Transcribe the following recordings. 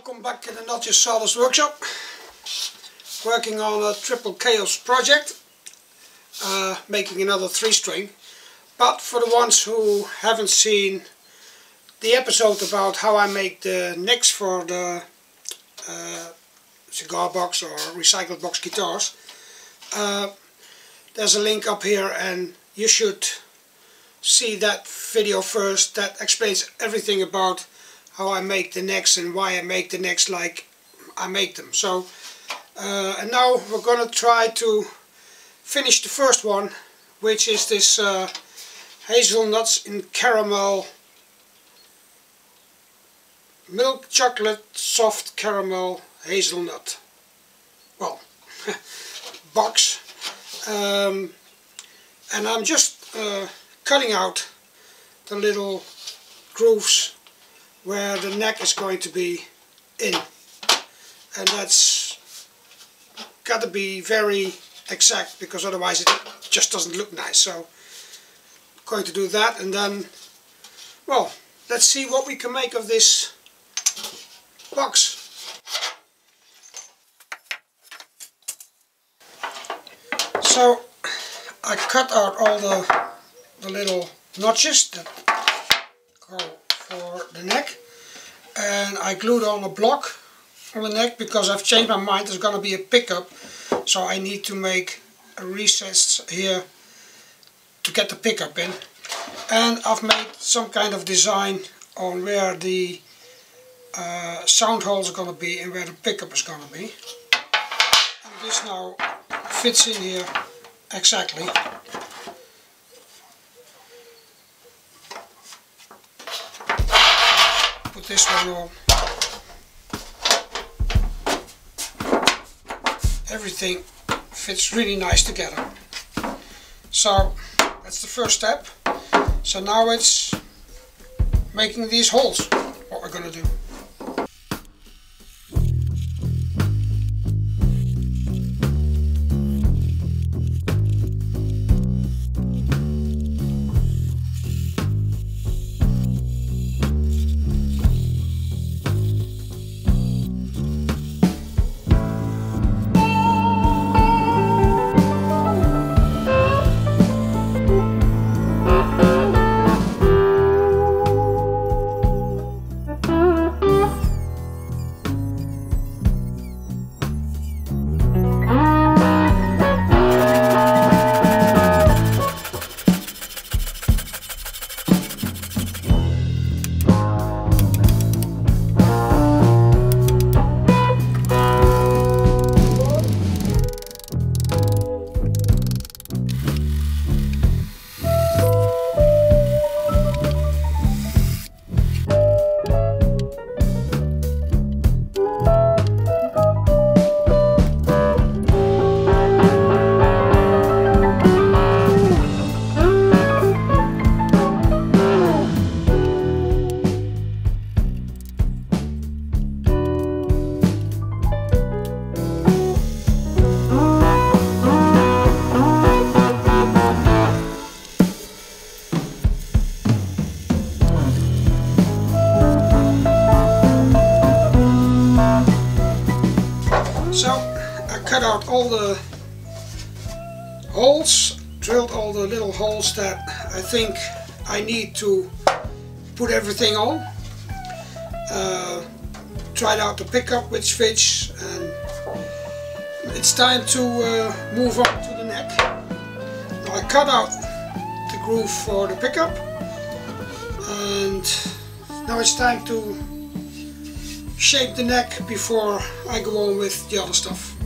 Welcome back in the Not Just Sawdust workshop. Working on a triple chaos project, making another 3-string. But for the ones who haven't seen the episode about how I make the necks for the cigar box or recycled box guitars, there's a link up here and you should see that video first. That explains everything about how I make the necks and why I make the necks like I make them. So and now we're gonna try to finish the first one, which is this hazelnuts in caramel, milk chocolate soft caramel hazelnut, well, box. And I'm just cutting out the little grooves where the neck is going to be in, and that's got to be very exact because otherwise it just doesn't look nice. So I'm going to do that, and then, well, let's see what we can make of this box. So I cut out all the little notches that go for the neck, and I glued on a block on the neck because I've changed my mind. There's going to be a pickup, so I need to make a recess here to get the pickup in. And I've made some kind of design on where the sound holes are going to be and where the pickup is going to be. And this now fits in here exactly. Put this one on. Everything fits really nice together. So that's the first step. So now it's making these holes, what we're going to do. So I cut out all the holes, drilled all the little holes that I think I need to put everything on. Tried out the pickup which fits, and it's time to move on to the neck. Now I cut out the groove for the pickup, and now it's time to shape the neck before I go on with the other stuff.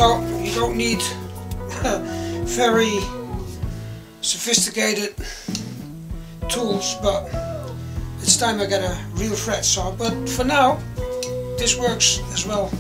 So you don't need very sophisticated tools, but it's time I get a real fret saw. But for now, this works as well.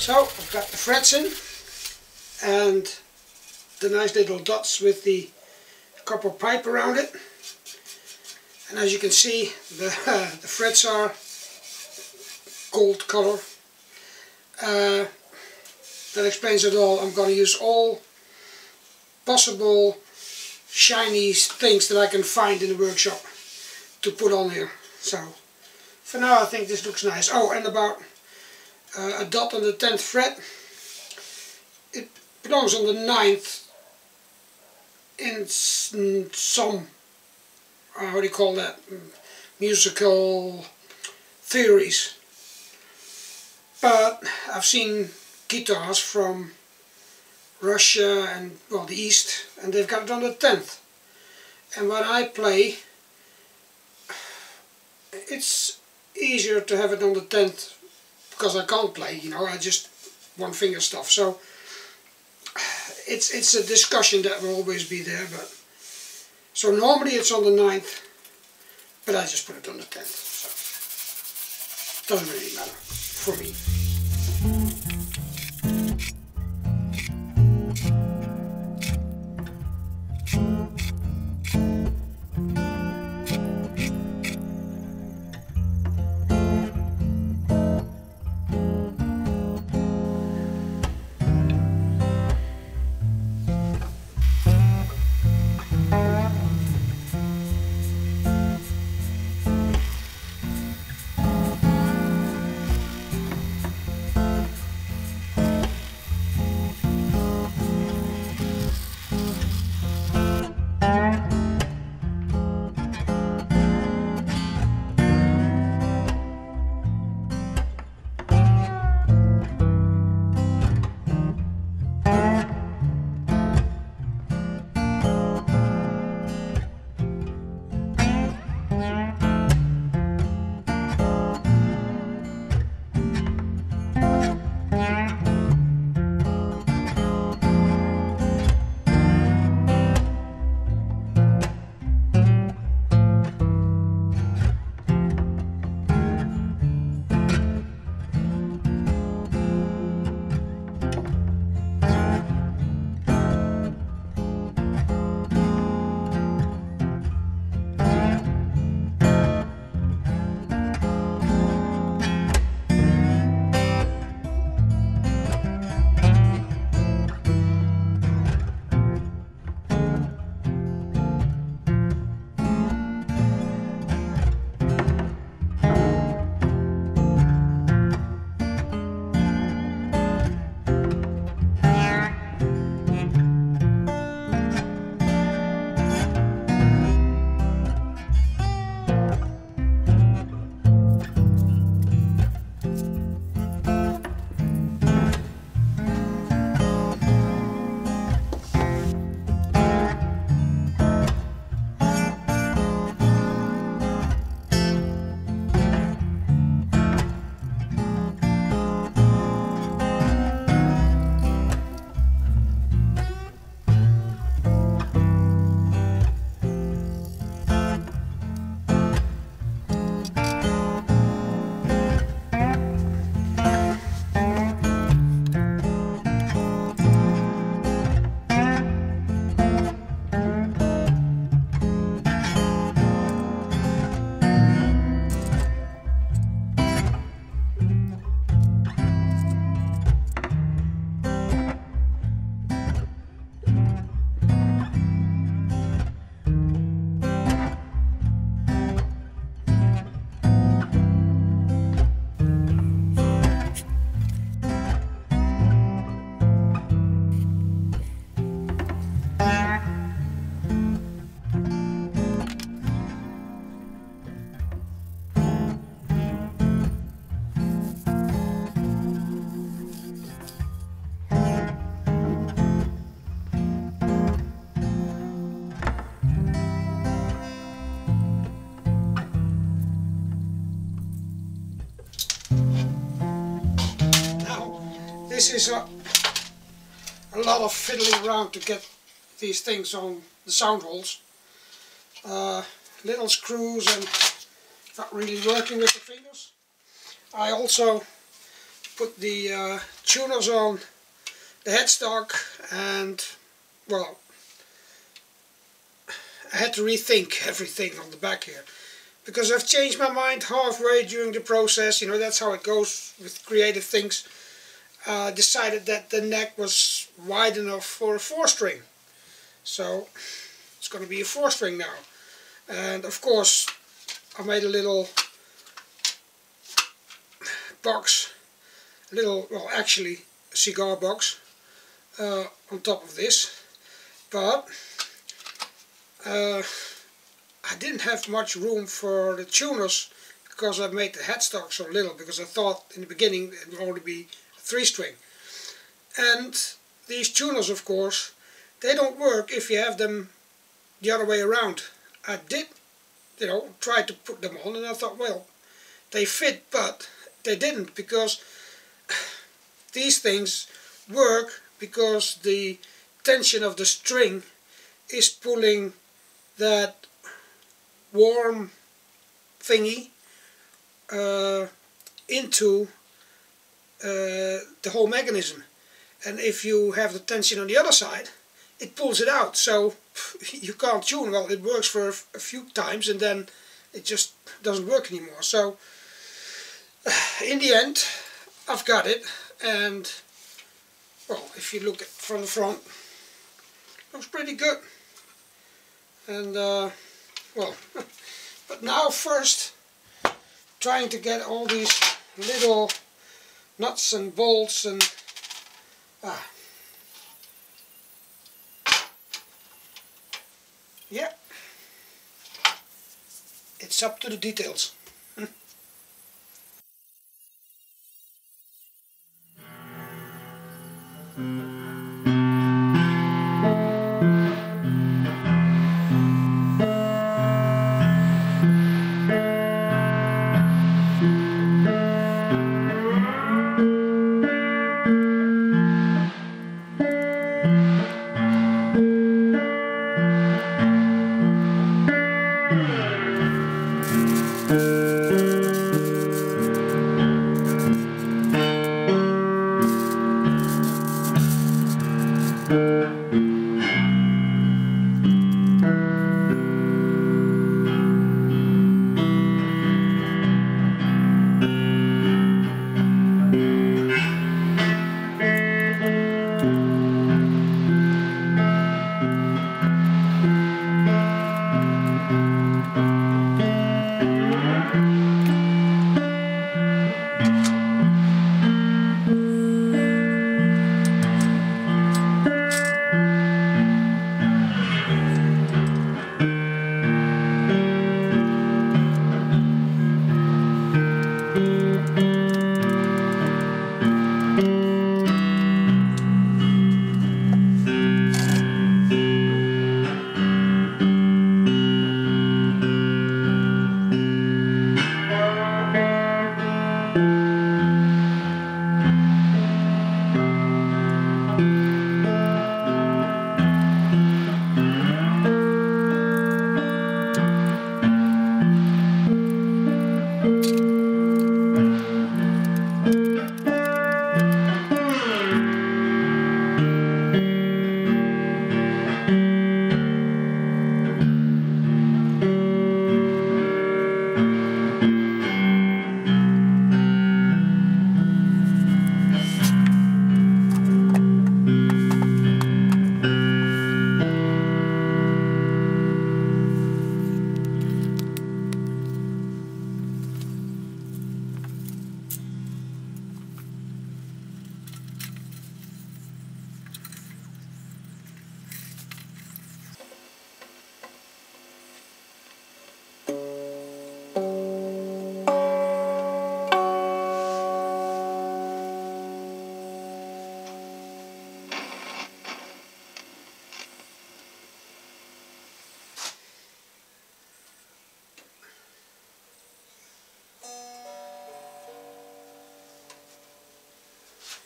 So I've got the frets in and the nice little dots with the copper pipe around it, and as you can see the frets are gold color. That explains it all. I'm going to use all possible shiny things that I can find in the workshop to put on here. So for now I think this looks nice. Oh, and about a dot on the 10th fret. It belongs on the 9th in some, what do you call that, musical theories. But I've seen guitars from Russia and, well, the East, and they've got it on the 10th. And when I play, it's easier to have it on the 10th because I can't play, you know, I just one finger stuff. So it's a discussion that will always be there. But so normally it's on the 9th, but I just put it on the 10th. So doesn't really matter for me. this is a lot of fiddling around to get these things on the sound holes. Little screws and not really working with the fingers. I also put the tuners on the headstock, and well, I had to rethink everything on the back here, because I've changed my mind halfway during the process. You know, that's how it goes with creative things. Decided that the neck was wide enough for a 4-string, so it's going to be a 4-string now. And of course I made a little box, well actually a cigar box on top of this, but I didn't have much room for the tuners because I made the headstock so little, because I thought in the beginning it would only be a 3-string. And these tuners, of course, they don't work if you have them the other way around. I did, you know, try to put them on, and I thought, well, they fit, but they didn't, because these things work because the tension of the string is pulling that warm thingy into the whole mechanism. And if you have the tension on the other side, it pulls it out, so you can't tune. Well, it works for a few times and then it just doesn't work anymore. So in the end I've got it, and well, if you look at from the front, it looks pretty good. And well, but now first trying to get all these little nuts and bolts and yeah, it's up to the details.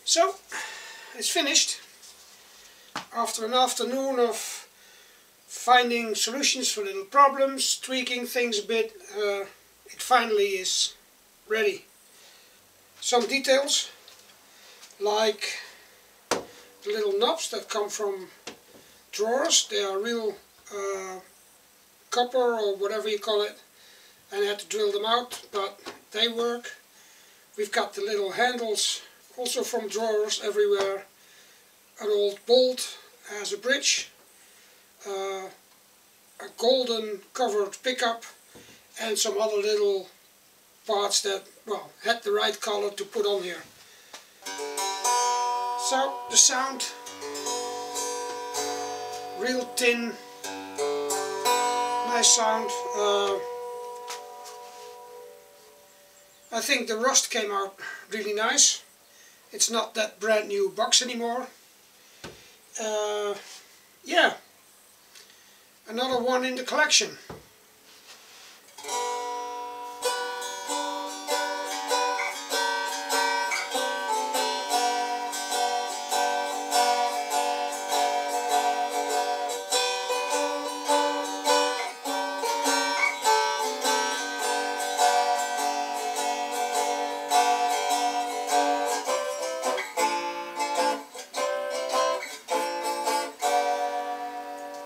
So is finished. After an afternoon of finding solutions for little problems, tweaking things a bit, it finally is ready. Some details, like the little knobs that come from drawers, they are real copper or whatever you call it, and I had to drill them out, but they work. We've got the little handles also from drawers everywhere, an old bolt as a bridge, a golden covered pickup, and some other little parts that, well, had the right color to put on here. So the sound, real thin, nice sound. I think the rust came out really nice. It's not that brand new box anymore. Yeah, another one in the collection.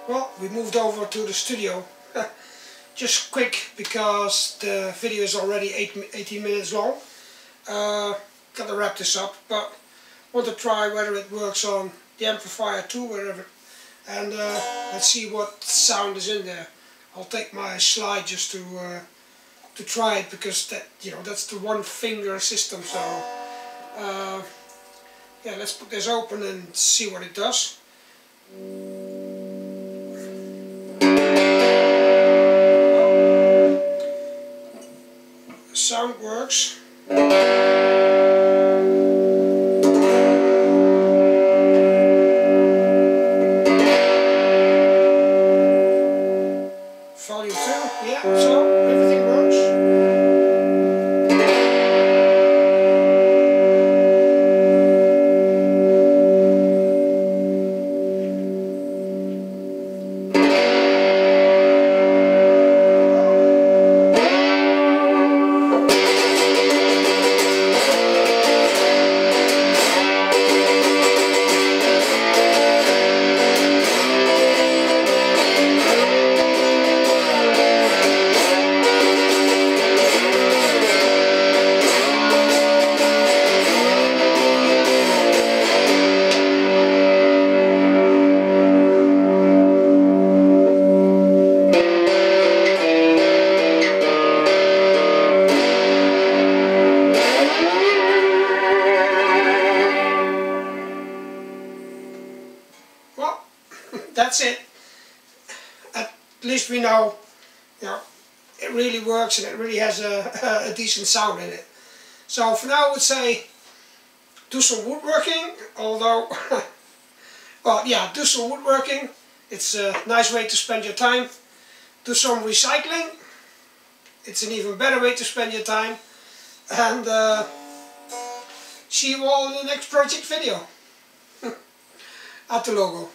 Well, we moved over to the studio. Just quick, because the video is already 18 minutes long. Gotta wrap this up, but want to try whether it works on the amplifier too, wherever. And let's see what sound is in there. I'll take my slide just to try it, because that, you know, that's the one finger system. So yeah, let's put this open and see what it does. Sound works. Volume 2, yeah, so everything works. Well, that's it. At least we know, you know, it really works and it really has a decent sound in it. So for now I would say do some woodworking, although, well yeah, do some woodworking. It's a nice way to spend your time. Do some recycling. It's an even better way to spend your time. And see you all in the next project video. At the logo.